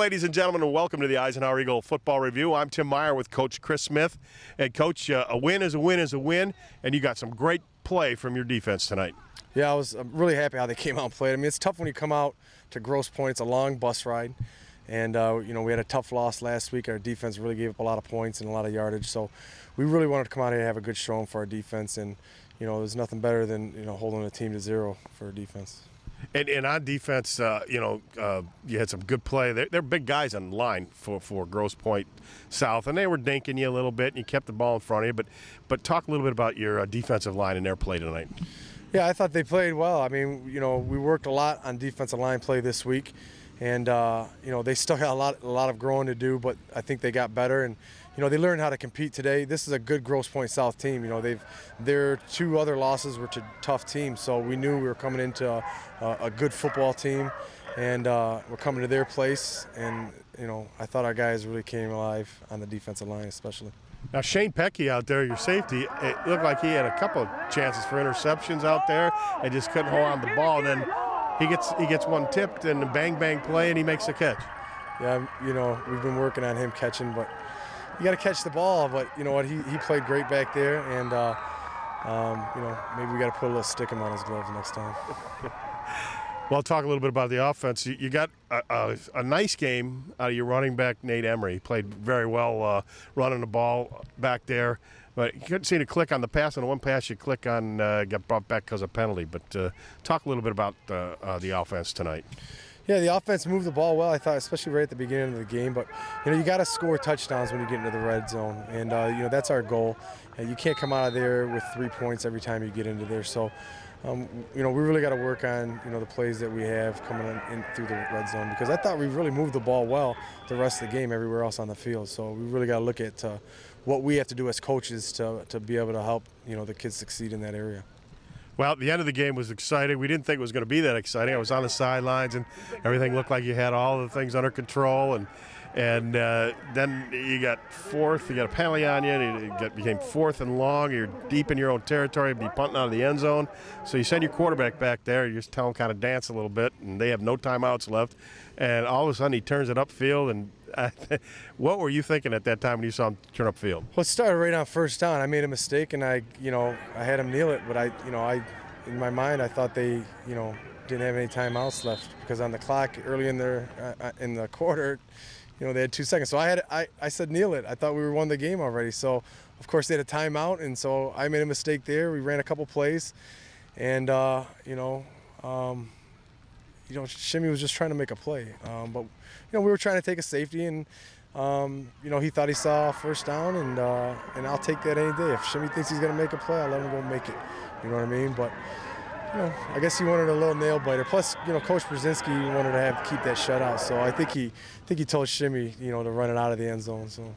ladies and gentlemen, and welcome to the Eisenhower Eagle Football Review. I'm Tim Meyer with Coach Chris Smith. And, Coach, a win is a win is a win, and you got some great play from your defense tonight. Yeah, I'm really happy how they came out and played. I mean, it's tough when you come out to Grosse Pointe. It's a long bus ride. And, we had a tough loss last week. Our defense really gave up a lot of points and a lot of yardage. So we really wanted to come out here and have a good showing for our defense. And, there's nothing better than, holding a team to 0 for our defense. And on defense, you had some good play. They're big guys on the line for Grosse Pointe South, and they were dinking you a little bit, and you kept the ball in front of you. But talk a little bit about your defensive line and their play tonight. Yeah, I thought they played well. I mean, we worked a lot on defensive line play this week, and they still got a lot of growing to do. But I think they got better, and they learned how to compete today. This is a good Grosse Pointe South team. Their 2 other losses were to tough teams, so we knew we were coming into a good football team, and we're coming to their place. And I thought our guys really came alive on the defensive line, especially. Now, Shane Pecky out there, your safety, it looked like he had a couple of chances for interceptions out there and just couldn't hold on the ball. And then he gets one tipped and a bang play, and he makes a catch. Yeah, we've been working on him catching, but you got to catch the ball. But you know what, he played great back there, and maybe we got to put a little stickum on his gloves next time. Well, talk a little bit about the offense. You got a nice game out of your running back, Nate Emery. He played very well running the ball back there. But you couldn't seem to click on the pass. On the one pass you click on, got brought back because of penalty. But talk a little bit about the offense tonight. Yeah, the offense moved the ball well, I thought, especially right at the beginning of the game. But, you got to score touchdowns when you get into the red zone. And, that's our goal. You can't come out of there with 3 points every time you get into there. So, we really got to work on, the plays that we have coming in through the red zone, because I thought we really moved the ball well the rest of the game everywhere else on the field. So we really got to look at what we have to do as coaches to be able to help, the kids succeed in that area. Well, the end of the game was exciting. We didn't think it was going to be that exciting. I was on the sidelines, and everything looked like you had all the things under control. And then you got fourth. You got a penalty on you. And it became 4th and long. You're deep in your own territory. You'd be punting out of the end zone. So you send your quarterback back there. You just tell him kind of dance a little bit, and they have no timeouts left. And all of a sudden he turns it upfield. And what were you thinking at that time when you saw him turn upfield? Well, it started right on first down. I made a mistake, and I had him kneel it. But I in my mind, I thought they, didn't have any timeouts left, because on the clock early in the quarter, they had 2 seconds. So I said kneel it. I thought we won the game already. So of course they had a timeout, and so I made a mistake there. We ran a couple plays, and Shimmy was just trying to make a play. But we were trying to take a safety, and he thought he saw first down, and I'll take that any day. If Shimmy thinks he's going to make a play, I'll let him go make it. You know what I mean? But I guess he wanted a little nail biter. Plus, Coach Brzezinski wanted to keep that shutout. So I think he told Shimmy, to run it out of the end zone. So.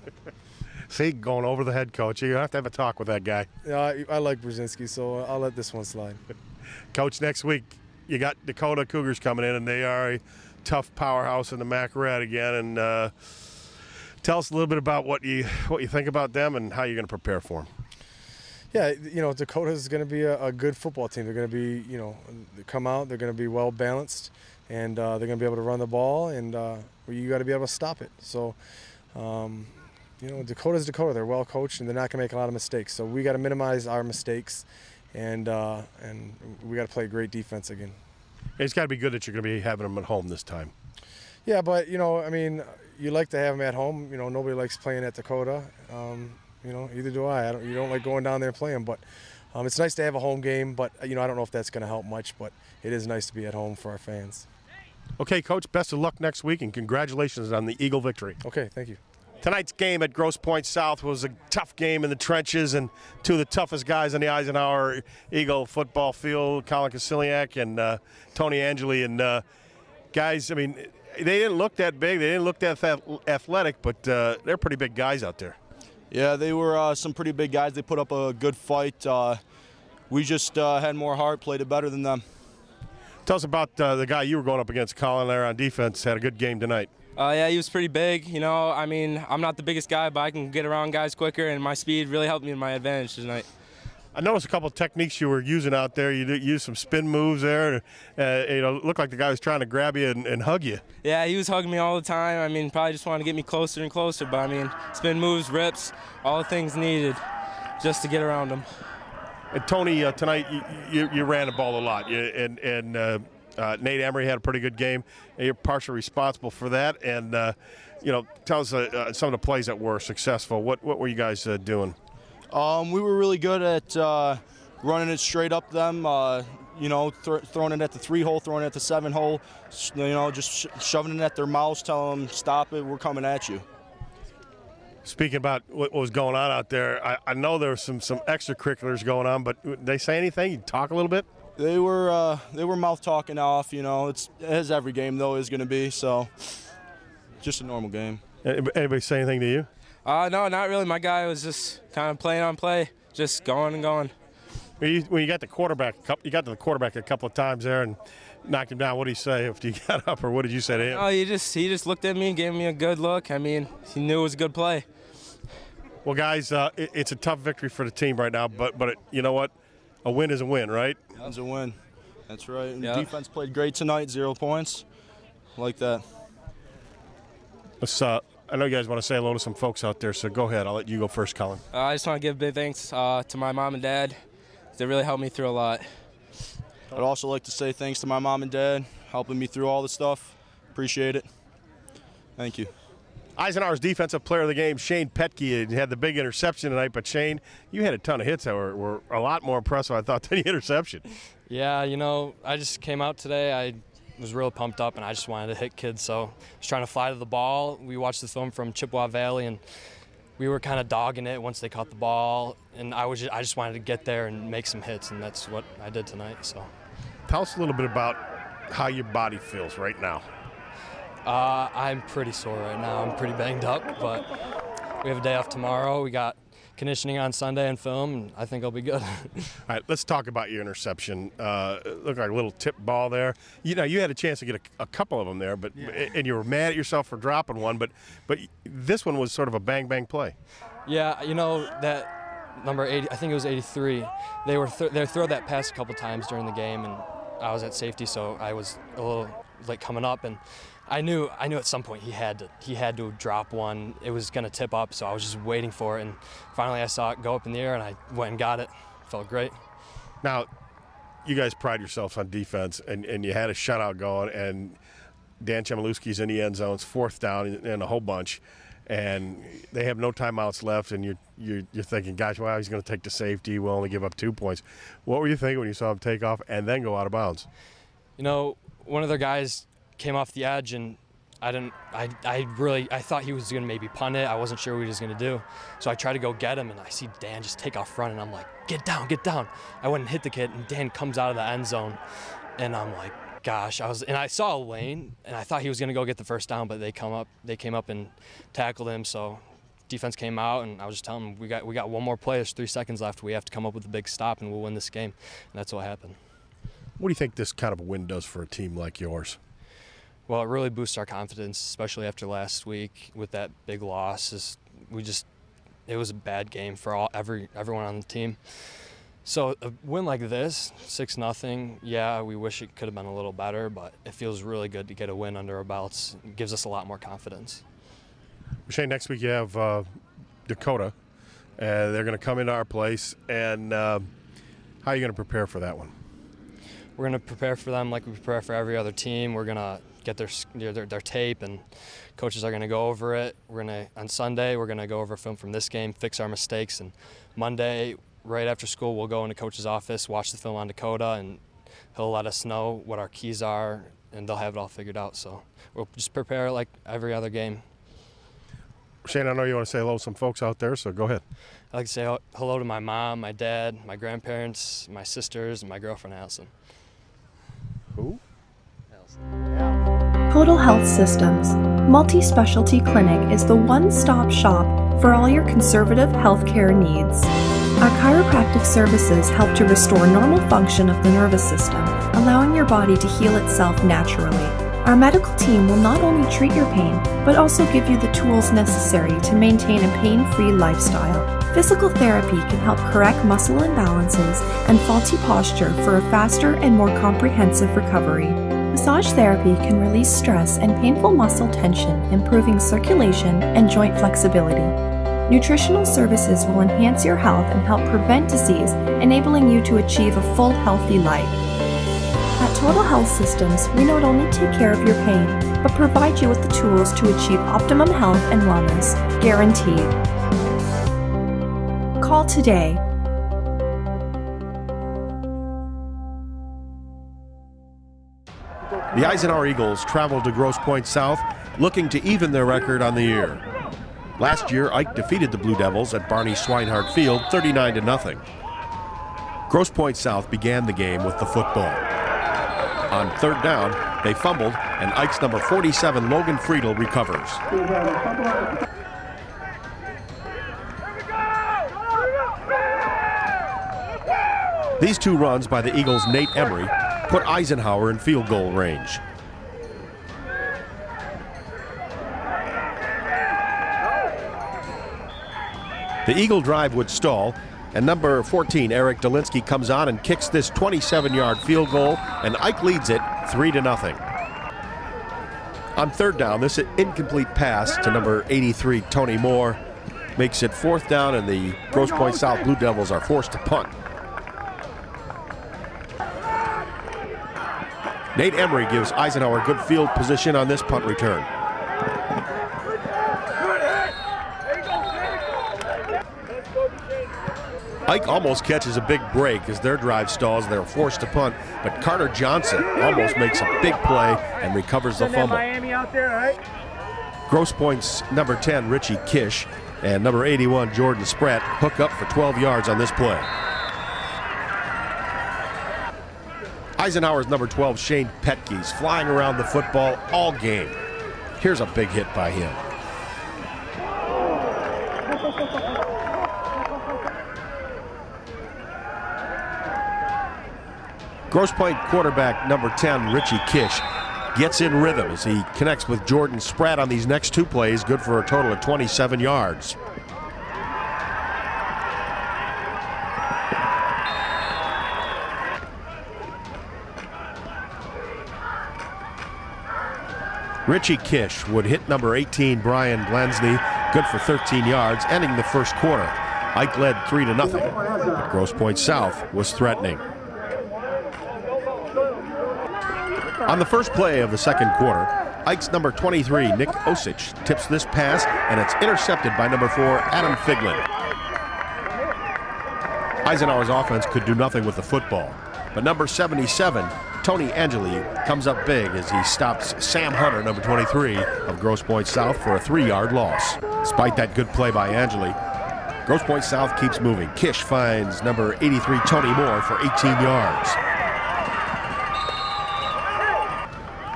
See, going over the head coach, you have to have a talk with that guy. Yeah, I like Brzezinski, so I'll let this one slide. Coach, next week you got Dakota Cougars coming in, and they are a tough powerhouse in the MAC Red again. And tell us a little bit about what you think about them and how you're going to prepare for them. Yeah, Dakota is going to be a good football team. They're going to be, they come out, they're going to be well balanced, and they're going to be able to run the ball, and you got to be able to stop it. So, Dakota's Dakota. They're well coached, and they're not going to make a lot of mistakes. So we got to minimize our mistakes, and we got to play great defense again. It's got to be good that you're going to be having them at home this time. Yeah, but you like to have them at home. Nobody likes playing at Dakota. Either do I. You don't like going down there and playing, but it's nice to have a home game. But I don't know if that's going to help much, but it is nice to be at home for our fans. Okay, Coach, best of luck next week, and congratulations on the Eagle victory. Okay, thank you. Tonight's game at Grosse Pointe South was a tough game in the trenches, and 2 of the toughest guys on the Eisenhower Eagle football field, Colin Kasiliak and Tony Angeli. And guys, I mean, they didn't look that big, they didn't look that athletic, but they're pretty big guys out there. Yeah, they were some pretty big guys. They put up a good fight. We just had more heart, played it better than them. Tell us about the guy you were going up against, Colin, there on defense. Had a good game tonight. Yeah, he was pretty big. I mean, I'm not the biggest guy, but I can get around guys quicker, and my speed really helped me in my advantage tonight. I noticed a couple of techniques you were using out there. You used some spin moves there. It looked like the guy was trying to grab you and hug you. Yeah, he was hugging me all the time. I mean, probably just wanted to get me closer and closer. But I mean, spin moves, rips, all the things needed just to get around him. And Tony, tonight you ran the ball a lot, and Nate Emery had a pretty good game. And you're partially responsible for that. And tell us some of the plays that were successful. What were you guys doing? We were really good at running it straight up them, throwing it at the 3-hole, throwing it at the 7-hole, just shoving it at their mouths, telling them, stop it, we're coming at you. Speaking about what was going on out there, I know there were some extracurriculars going on, but did they say anything? You talk a little bit? They were mouth talking off, it's as every game though is going to be, so just a normal game. Anybody say anything to you? No, not really. My guy was just kind of playing on play, just going and going. When you got the quarterback, you got to the quarterback a couple of times there and knocked him down. What did he say after you got up, or what did you say to him? Oh, he just looked at me and gave me a good look. I mean, he knew it was a good play. Well, guys, it's a tough victory for the team right now, but you know what? A win is a win, right? A win's a win. That's right. And yeah. The defense played great tonight, 0 points. I like that. Let's. I know you guys want to say hello to some folks out there, so go ahead. I'll let you go first, Colin. I just want to give big thanks to my mom and dad. They really helped me through a lot. I'd also like to say thanks to my mom and dad, helping me through all the stuff. Appreciate it. Thank you. Eisenhower's defensive player of the game, Shane Petke, had the big interception tonight. But Shane, you had a ton of hits that were a lot more impressive, I thought, than the interception. Yeah, I just came out today. I was real pumped up, and I just wanted to hit kids. So I was trying to fly to the ball. We watched the film from Chippewa Valley, and we were kind of dogging it once they caught the ball. And I just wanted to get there and make some hits, and that's what I did tonight. So, tell us a little bit about how your body feels right now. I'm pretty sore right now. I'm pretty banged up, but we have a day off tomorrow. We got conditioning on Sunday and film, and I think I'll be good. All right, let's talk about your interception. It looked like a little tip ball there. You had a chance to get a couple of them there, but and you were mad at yourself for dropping one, but this one was sort of a bang-bang play. Yeah, that number 80, I think it was 83. They throw that pass a couple times during the game, and I was at safety, so I was a little like coming up, and I knew at some point he had to drop one. It was going to tip up, so I was just waiting for it, and finally I saw it go up in the air, and I went and got it. Felt great. Now, you guys pride yourselves on defense, and you had a shutout going, and Dan Chmielewski's in the end zone, 4th down and a whole bunch, and they have no timeouts left, and you're thinking, gosh, wow, he's going to take the safety. We'll only give up 2 points. What were you thinking when you saw him take off and then go out of bounds? One of their guys came off the edge, and I thought he was going to maybe punt it. I wasn't sure what he was going to do. So I tried to go get him, and I see Dan just take off front, and I'm like, get down, get down. I went and hit the kid, and Dan comes out of the end zone, and I'm like, gosh. And I saw a lane, and I thought he was going to go get the first down, but they came up and tackled him, so defense came out, and I was just telling them, we got one more play. There's 3 seconds left. We have to come up with a big stop, and we'll win this game, and that's what happened. What do you think this kind of a win does for a team like yours? Well, it really boosts our confidence, especially after last week with that big loss. It was a bad game for everyone on the team. So a win like this, 6-0, yeah, we wish it could have been a little better, but it feels really good to get a win under our belts. It gives us a lot more confidence. Shane, next week you have Dakota. They're going to come into our place, and how are you going to prepare for that one? We're going to prepare for them like we prepare for every other team. We're going to get their tape, and coaches are going to go over it. On Sunday, we're going to go over film from this game, fix our mistakes, and Monday, right after school, we'll go into coach's office, watch the film on Dakota, and he'll let us know what our keys are, and they'll have it all figured out. So we'll just prepare like every other game. Shane, I know you want to say hello to some folks out there, so go ahead. I'd like to say hello to my mom, my dad, my grandparents, my sisters, and my girlfriend, Allison. Who? Total Health Systems Multi-Specialty Clinic is the one-stop shop for all your conservative healthcare needs. Our chiropractic services help to restore normal function of the nervous system, allowing your body to heal itself naturally. Our medical team will not only treat your pain, but also give you the tools necessary to maintain a pain-free lifestyle. Physical therapy can help correct muscle imbalances and faulty posture for a faster and more comprehensive recovery. Massage therapy can release stress and painful muscle tension, improving circulation and joint flexibility. Nutritional services will enhance your health and help prevent disease, enabling you to achieve a full, healthy life. At Total Health Systems, we not only take care of your pain, but provide you with the tools to achieve optimum health and wellness, guaranteed. Call today. The Eisenhower Eagles traveled to Grosse Pointe South looking to even their record on the year. Last year, Ike defeated the Blue Devils at Barney Swinehart Field 39-0. Grosse Pointe South began the game with the football. On third down, they fumbled, and Ike's number 47, Logan Friedel, recovers. These two runs by the Eagles' Nate Emery put Eisenhower in field goal range. The Eagle drive would stall, and number 14, Eric Dolinsky, comes on and kicks this 27-yard field goal, and Ike leads it 3-0. On third down, this incomplete pass to number 83, Tony Moore, makes it fourth down, and the Grosse Pointe South Blue Devils are forced to punt. Nate Emery gives Eisenhower good field position on this punt return. Ike almost catches a big break as their drive stalls. They're forced to punt, but Carter Johnson almost makes a big play and recovers the fumble. Grosse Pointe's number 10, Richie Kish, and number 81, Jordan Spratt, hook up for 12 yards on this play. Eisenhower's number 12, Shane Petke's flying around the football all game. Here's a big hit by him. Grosse Pointe quarterback number 10, Richie Kish, gets in rhythm as he connects with Jordan Spratt on these next two plays, good for a total of 27 yards. Richie Kish would hit number 18, Brian Glansney, good for 13 yards, ending the first quarter. Ike led 3-0, but Grosse Pointe South was threatening. On the first play of the second quarter, Ike's number 23, Nick Osich, tips this pass, and it's intercepted by number 4, Adam Figlin. Eisenhower's offense could do nothing with the football, but number 77, Tony Angeli, comes up big as he stops Sam Hunter, number 23 of Grosse Pointe South, for a 3-yard loss. Despite that good play by Angeli, Grosse Pointe South keeps moving. Kish finds number 83, Tony Moore, for 18 yards.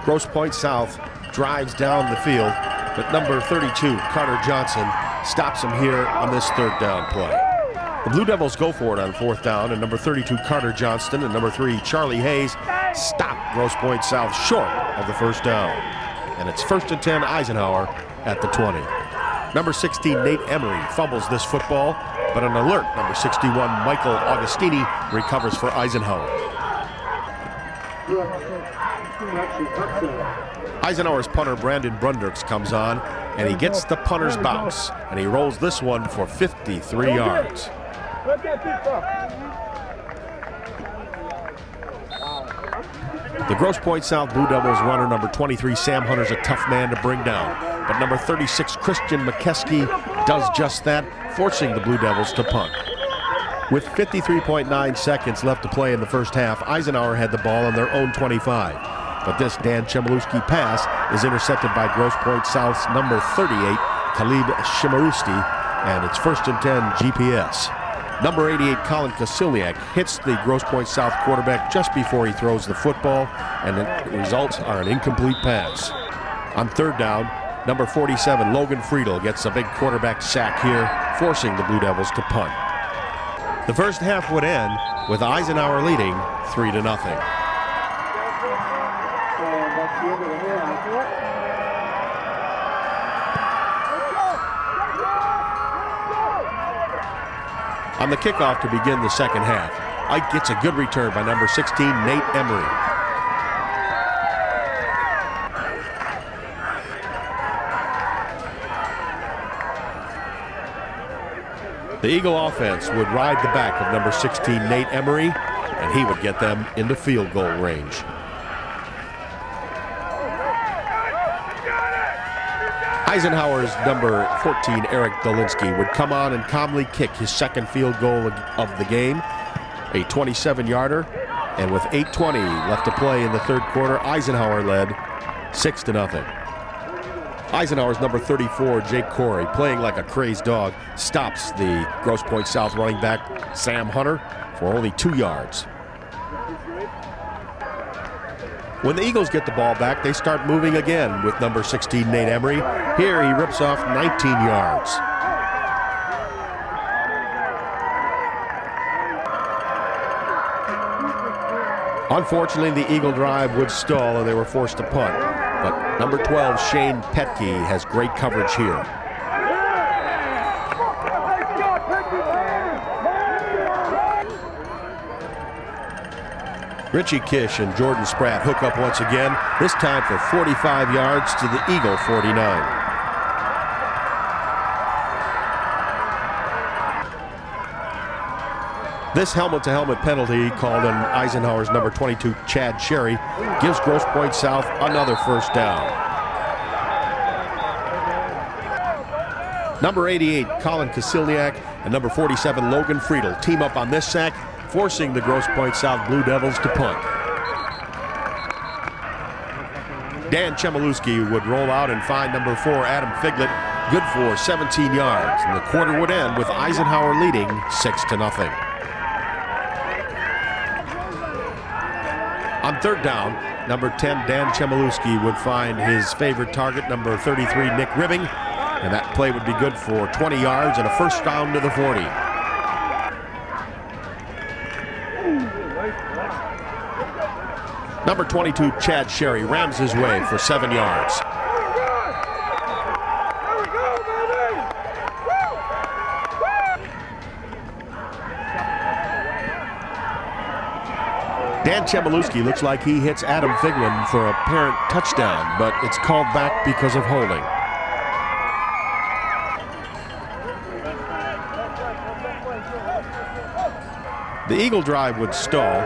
Grosse Pointe South drives down the field, but number 32, Carter Johnson, stops him here on this third down play. The Blue Devils go for it on fourth down, and number 32, Carter Johnston, and number 3, Charlie Hayes, stop Grosse Pointe South short of the first down. And it's 1st and 10, Eisenhower at the 20. Number 16, Nate Emery, fumbles this football, but an alert number 61, Michael Augustini, recovers for Eisenhower. Eisenhower's punter, Brandon Brundrix, comes on, and he gets the punter's bounce, and he rolls this one for 53 yards. The Grosse Pointe South Blue Devils runner, number 23, Sam Hunter's a tough man to bring down, but number 36, Christian McKeskey, does just that, forcing the Blue Devils to punt. With 53.9 seconds left to play in the first half, Eisenhower had the ball on their own 25. But this Dan Chmielewski pass is intercepted by Grosse Pointe South's number 38, Khalib Shimarusti, and it's 1st and 10, GPS. Number 88, Colin Kasilniak, hits the Grosse Pointe South quarterback just before he throws the football, and the results are an incomplete pass. On third down, number 47, Logan Friedel, gets a big quarterback sack here, forcing the Blue Devils to punt. The first half would end with Eisenhower leading 3-0. On the kickoff to begin the second half, Ike gets a good return by number 16, Nate Emery. The Eagle offense would ride the back of number 16, Nate Emery, and he would get them into field goal range. Eisenhower's number 14, Eric Dolinsky, would come on and calmly kick his second field goal of the game, a 27-yarder, and with 8:20 left to play in the third quarter, Eisenhower led 6-0. Eisenhower's number 34, Jake Corey, playing like a crazed dog, stops the Grosse Pointe South running back Sam Hunter for only 2 yards. When the Eagles get the ball back, they start moving again with number 16, Nate Emery. Here he rips off 19 yards. Unfortunately, the Eagle drive would stall and they were forced to punt. But number 12, Shane Petke, has great coverage here. Richie Kish and Jordan Spratt hook up once again, this time for 45 yards to the Eagle 49. This helmet-to-helmet penalty called on Eisenhower's number 22, Chad Sherry, gives Grosse Pointe South another first down. Number 88, Colin Kasilniak, and number 47, Logan Friedel team up on this sack, forcing the Grosse Pointe South Blue Devils to punt. Dan Chmielewski would roll out and find number 4, Adam Figlet, good for 17 yards, and the quarter would end with Eisenhower leading 6-0. On third down, number 10, Dan Chmielewski would find his favorite target, number 33, Nick Ribbing, and that play would be good for 20 yards and a first down to the 40. Number 22, Chad Sherry, rams his way for 7 yards. Dan Chmielewski looks like he hits Adam Figlin for a apparent touchdown, but it's called back because of holding. The Eagle drive would stall,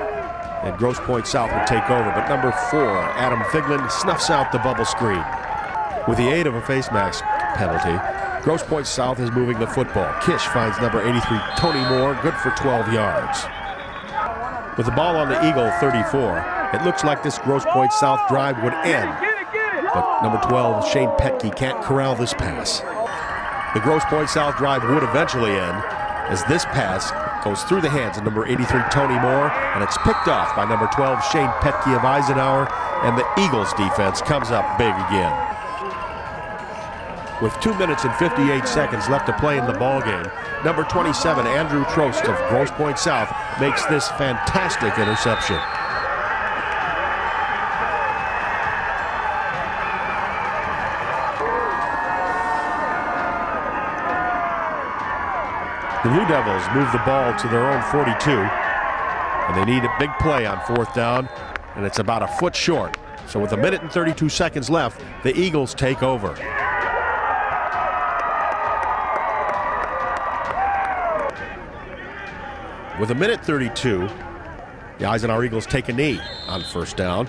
and Grosse Pointe South would take over, but number 4, Adam Figlin, snuffs out the bubble screen. With the aid of a face mask penalty, Grosse Pointe South is moving the football. Kish finds number 83, Tony Moore, good for 12 yards. With the ball on the Eagle 34, it looks like this Grosse Pointe South drive would end. But number 12, Shane Petke, can't corral this pass. The Grosse Pointe South drive would eventually end as this pass goes through the hands of number 83, Tony Moore, and it's picked off by number 12, Shane Petke of Eisenhower, and the Eagles defense comes up big again. With 2 minutes and 58 seconds left to play in the ball game, number 27, Andrew Trost of Grosse Pointe South, makes this fantastic interception. The Blue Devils move the ball to their own 42, and they need a big play on fourth down, and it's about a foot short. So with 1 minute and 32 seconds left, the Eagles take over. With 1 minute 32, the Eisenhower Eagles take a knee on first down.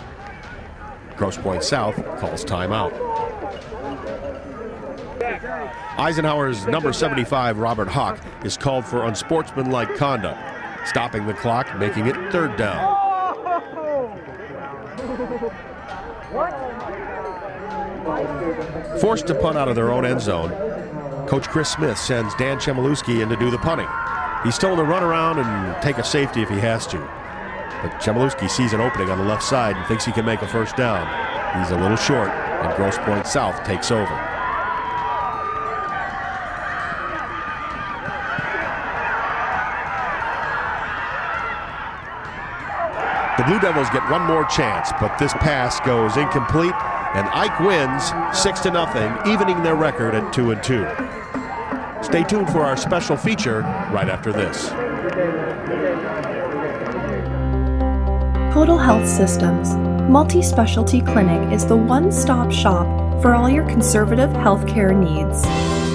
Grosse Pointe South calls timeout. Eisenhower's number 75, Robert Hawk, is called for unsportsmanlike conduct, stopping the clock, making it third down. Forced to punt out of their own end zone, Coach Chris Smith sends Dan Chmielewski in to do the punting. He's told to run around and take a safety if he has to. But Chmielewski sees an opening on the left side and thinks he can make a first down. He's a little short, and Grosse Pointe South takes over. The Blue Devils get one more chance, but this pass goes incomplete, and Ike wins 6-0, evening their record at 2-2. Stay tuned for our special feature right after this. Total Health Systems Multi-Specialty Clinic is the one-stop shop for all your conservative healthcare needs.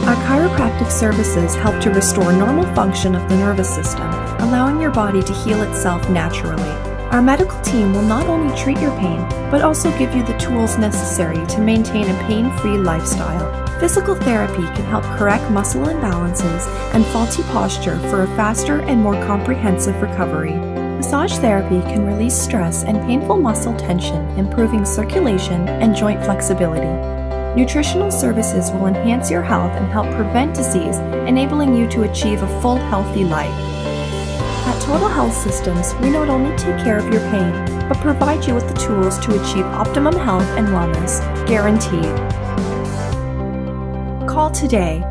Our chiropractic services help to restore normal function of the nervous system, allowing your body to heal itself naturally. Our medical team will not only treat your pain, but also give you the tools necessary to maintain a pain-free lifestyle. Physical therapy can help correct muscle imbalances and faulty posture for a faster and more comprehensive recovery. Massage therapy can release stress and painful muscle tension, improving circulation and joint flexibility. Nutritional services will enhance your health and help prevent disease, enabling you to achieve a full, healthy life. At Total Health Systems, we not only take care of your pain, but provide you with the tools to achieve optimum health and wellness, guaranteed. Call today.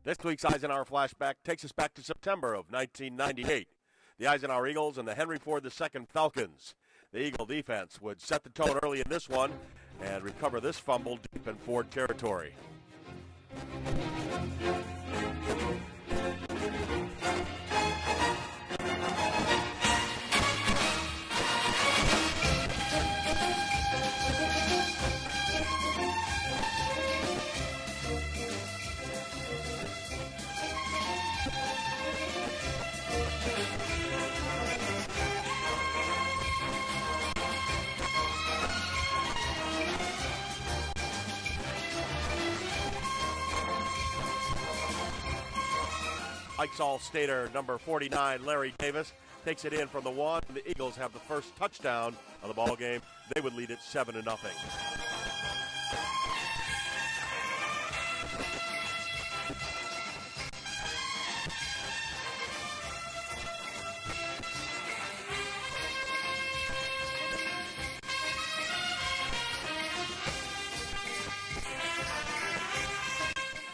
This week's Eisenhower Flashback takes us back to September of 1998. The Eisenhower Eagles and the Henry Ford II Falcons. The Eagle defense would set the tone early in this one and recover this fumble deep in Ford territory. Ike's All-Stater number 49, Larry Davis, takes it in from the one. The Eagles have the first touchdown of the ball game. They would lead it 7-0.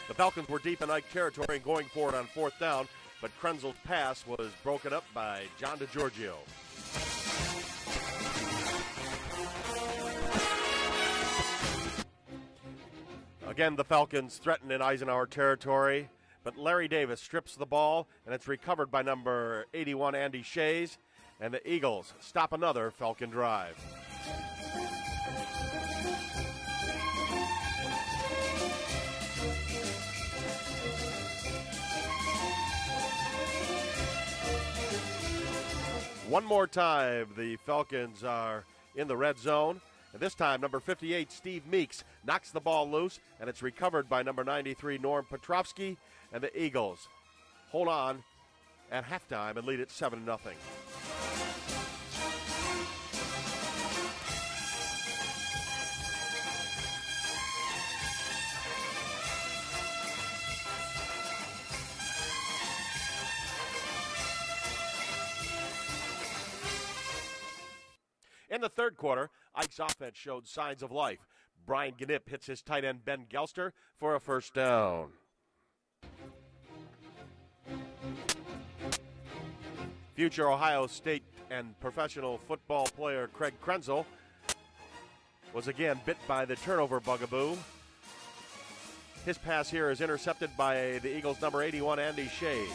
The Falcons were deep in Ike territory and going forward on fourth down, but Krenzel's pass was broken up by John DeGiorgio. Again, the Falcons threaten in Eisenhower territory, but Larry Davis strips the ball, and it's recovered by number 81, Andy Shays, and the Eagles stop another Falcon drive. One more time, the Falcons are in the red zone. And this time, number 58, Steve Meeks, knocks the ball loose, and it's recovered by number 93, Norm Petrovsky. And the Eagles hold on at halftime and lead it 7-0. In the third quarter, Ike's offense showed signs of life. Brian Gnip hits his tight end Ben Gelster for a first down. Future Ohio State and professional football player Craig Krenzel was again bit by the turnover bugaboo. His pass here is intercepted by the Eagles' number 81, Andy Shays.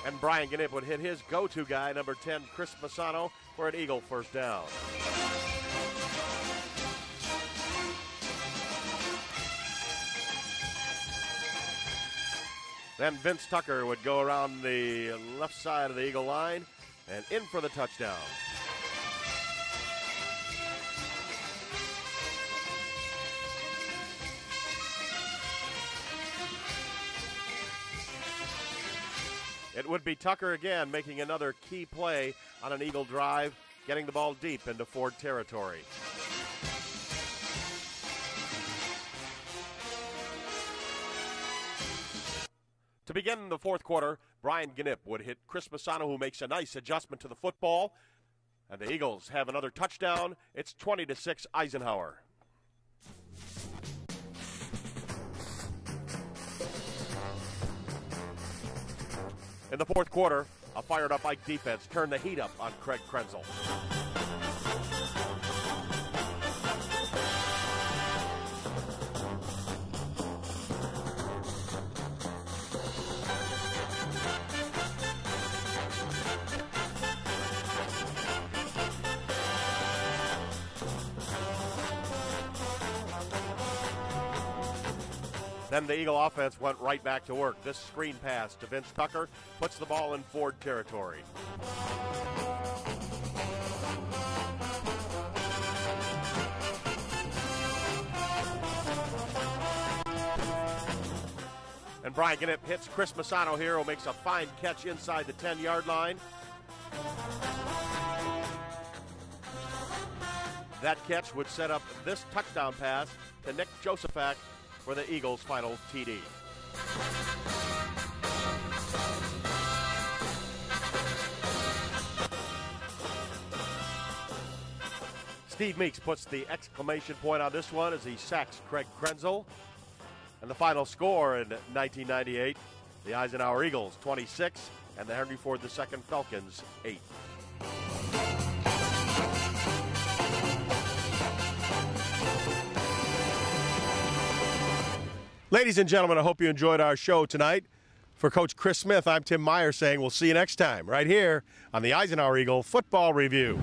And Brian Gnip would hit his go-to guy, number 10, Chris Masano, for an Eagle first down. Then Vince Tucker would go around the left side of the Eagle line and in for the touchdown. It would be Tucker again making another key play on an Eagle drive, getting the ball deep into Ford territory. To begin the fourth quarter, Brian Gnip would hit Chris Masano, who makes a nice adjustment to the football. And the Eagles have another touchdown. It's 20-6 Eisenhower. In the fourth quarter, a fired-up Ike defense turned the heat up on Craig Krenzel. Then the Eagle offense went right back to work. This screen pass to Vince Tucker puts the ball in Ford territory. And Brian Gnipp hits Chris Masano here, who makes a fine catch inside the 10-yard line. That catch would set up this touchdown pass to Nick Josephat for the Eagles' final TD. Steve Meeks puts the exclamation point on this one as he sacks Craig Krenzel. And the final score in 1998, the Eisenhower Eagles 26 and the Henry Ford II Falcons 8. Ladies and gentlemen, I hope you enjoyed our show tonight. For Coach Chris Smith, I'm Tim Meyer saying we'll see you next time right here on the Eisenhower Eagle Football Review.